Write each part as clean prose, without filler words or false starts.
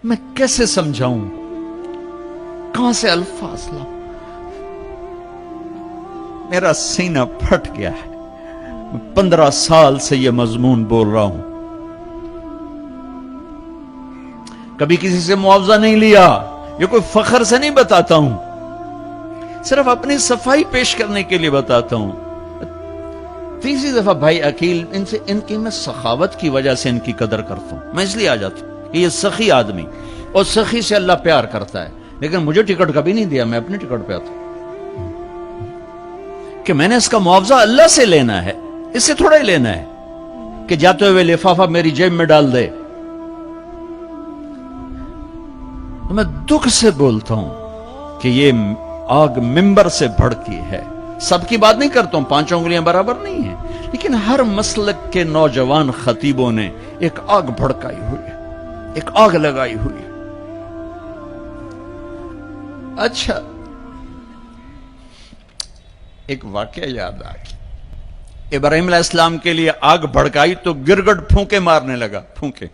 میں کیسے سمجھاؤں، کہاں سے الفاظ لاؤں؟ میرا سینہ پھٹ گیا ہے. میں 15 سال سے یہ مضمون بول رہا ہوں، کبھی کسی سے معاوضہ نہیں لیا، یہ کوئی فخر سے نہیں بتاتا ہوں، صرف اپنی صفائی پیش کرنے کے لیے بتاتا ہوں. تیسری دفعہ بھائی عقیل، ان کی میں سخاوت کی وجہ سے ان کی قدر کرتا ہوں، میں اس لیے آ جاتا ہوں کہ یہ سخی آدمی، اور سخی سے اللہ پیار کرتا ہے. لیکن مجھے ٹکٹ کبھی نہیں دیا، میں اپنے ٹکٹ پہ آتا ہوں کہ میں نے اس کا معاوضہ اللہ سے لینا ہے، اس سے تھوڑا ہی لینا ہے کہ جاتے ہوئے لفافہ میری جیب میں ڈال دے. تو میں دکھ سے بولتا ہوں کہ یہ آگ ممبر سے بھڑکی ہے. سب کی بات نہیں کرتا ہوں، 5 انگلیاں برابر نہیں ہیں، لیکن ہر مسلک کے نوجوان خطیبوں نے ایک آگ بھڑکائی ہوئی ہے، ایک آگ لگائی ہوئی ہے. اچھا، ایک واقعہ یاد آ گیا. ابراہیم علیہ السلام کے لیے آگ بھڑکائی تو گرگٹ پھونکے مارنے لگا، پھونکے،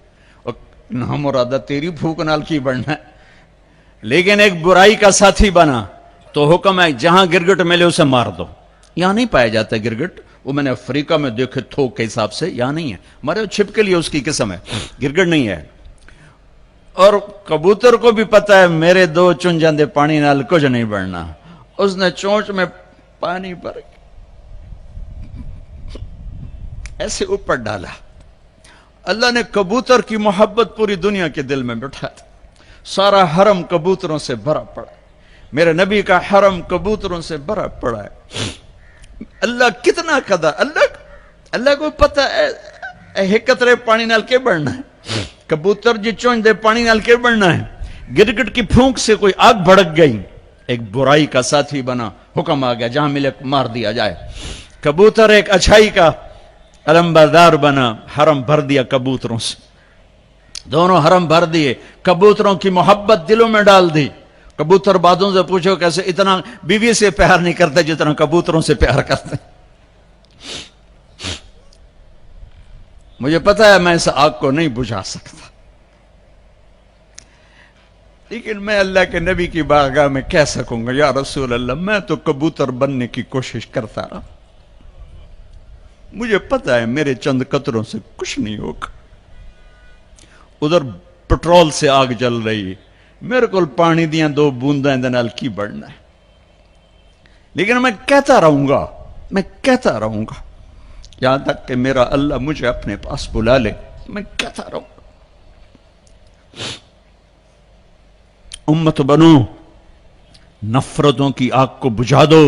اور نہ مرادہ تیری پھونک نال کی بڑھنا ہے. لیکن ایک برائی کا ساتھی بنا تو حکم ہے جہاں گرگٹ ملے اسے مار دو. یہاں نہیں پایا جاتا گرگٹ، وہ میں نے افریقہ میں دیکھے تھوک کے حساب سے، یہاں نہیں ہے. مارے چھپ کے لیے اس کی قسم ہے، گرگٹ نہیں ہے. اور کبوتر کو بھی پتا ہے میرے 2 چن جاندے پانی نال کچھ نہیں بڑھنا. اس نے چونچ میں پانی بھر ایسے اوپر ڈالا. اللہ نے کبوتر کی محبت پوری دنیا کے دل میں بٹھا دی. سارا حرم کبوتروں سے بھرا پڑا، میرے نبی کا حرم کبوتروں سے بھرا پڑا ہے. اللہ کتنا قدر، اللہ کو پتہ ہے ایک قطرے پانی نال کے بڑھنا ہے. کبوتر جی چونچ دے پانی نال کے بڑھنا ہے. گرگٹ کی پھونک سے کوئی آگ بھڑک گئی، ایک برائی کا ساتھی بنا، حکم آ گیا جہاں ملے مار دیا جائے. کبوتر ایک اچھائی کا علمبردار بنا، حرم بھر دیا کبوتروں سے. دونوں حرم بھر دیے، کبوتروں کی محبت دلوں میں ڈال دی. کبوتر بازوں سے پوچھو کیسے اتنا بیوی سے پیار نہیں کرتے جتنا کبوتروں سے پیار کرتے. مجھے پتا ہے میں اس آگ کو نہیں بجھا سکتا، لیکن میں اللہ کے نبی کی بارگاہ میں کہہ سکوں گا یا رسول اللہ میں تو کبوتر بننے کی کوشش کرتا رہا، مجھے پتا ہے میرے چند قطروں سے کچھ نہیں ہوگا. ادھر پٹرول سے آگ جل رہی ہے، میرے کو پانی دیاں 2 بونداں دے نال کی بڑھنا ہے. لیکن میں کہتا رہوں گا یہاں تک کہ میرا اللہ مجھے اپنے پاس بلا لے. میں کہتا رہوں گا. امت بنو، نفرتوں کی آگ کو بجھا دو.